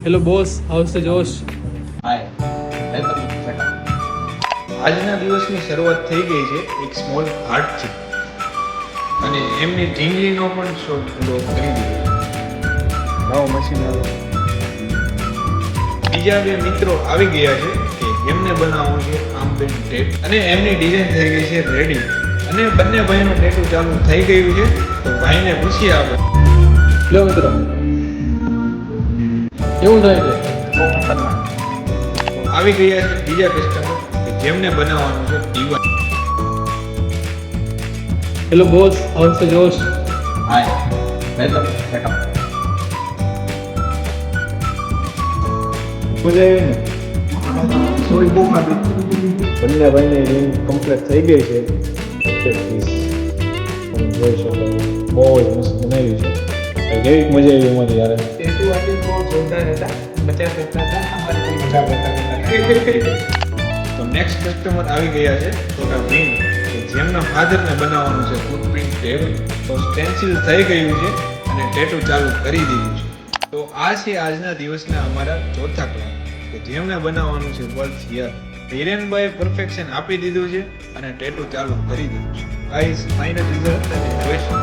Hello boss, how's the Josh? Hi welcome to setup. આજના દિવસની શરૂઆત થઈ ગઈ છે એક સ્મોલ હાર્ટથી અને એમની ઢીંગલીનો પણ શોટ પૂરો કરી દીધો. નવો મશીન આવ્યો. બીજા બે મિત્રો આવી ગયા છે કે એમને બનાવવું છે આર્મબેન્ડ ટેટ અને એમની ડિઝાઇન થઈ ગઈ છે રેડી અને બંને ભાઈનું ટેટુ ચાલુ થઈ ગયું છે. તો ભાઈને પૂછીએ આપણે. લો મિત્રો, કેવું થાય છે? આવી ગયા છે બીજા કસ્ટમર કે જેમને બનાવવાનું છે DIY. Hello boss, how's the Josh? Hi welcome to setup. મજા આવી ને? સોરી બહુ ખાધી. બંને ભાઈની રિંગ કમ્પ્લીટ થઈ ગઈ છે. તમે જોઈ શકો બહુ જ મસ્ત બનાવી છે. કેવી મજા આવી અમારી યાર. ટેટુ આર્ટિસ્ટ બહુ જોરદાર હતા. મજા કરતા હતા. અમારે કોઈ મજા કરતા હતા. તો નેક્સ્ટ કસ્ટમર આવી ગયા છે છોટા ભીમ કે જેમના ફાધરને બનાવવાનું છે ફૂટપ્રિન્ટ ટેટુ. તો સ્ટેન્સિલ થઈ ગયું છે અને ટેટુ ચાલુ કરી દીધું છે. તો આ છે આજના દિવસના અમારા ચોથા ક્લાસ કે જેમને બનાવવાનું છે વર્લ્ડ હિયર. હિરેનભાઈ પરફેક્શન આપી દીધું છે અને ટેટુ ચાલુ કરી દીધું છે. ગાઈસ ફાઇનલ રિઝલ્ટ તમે જોઈ શકો.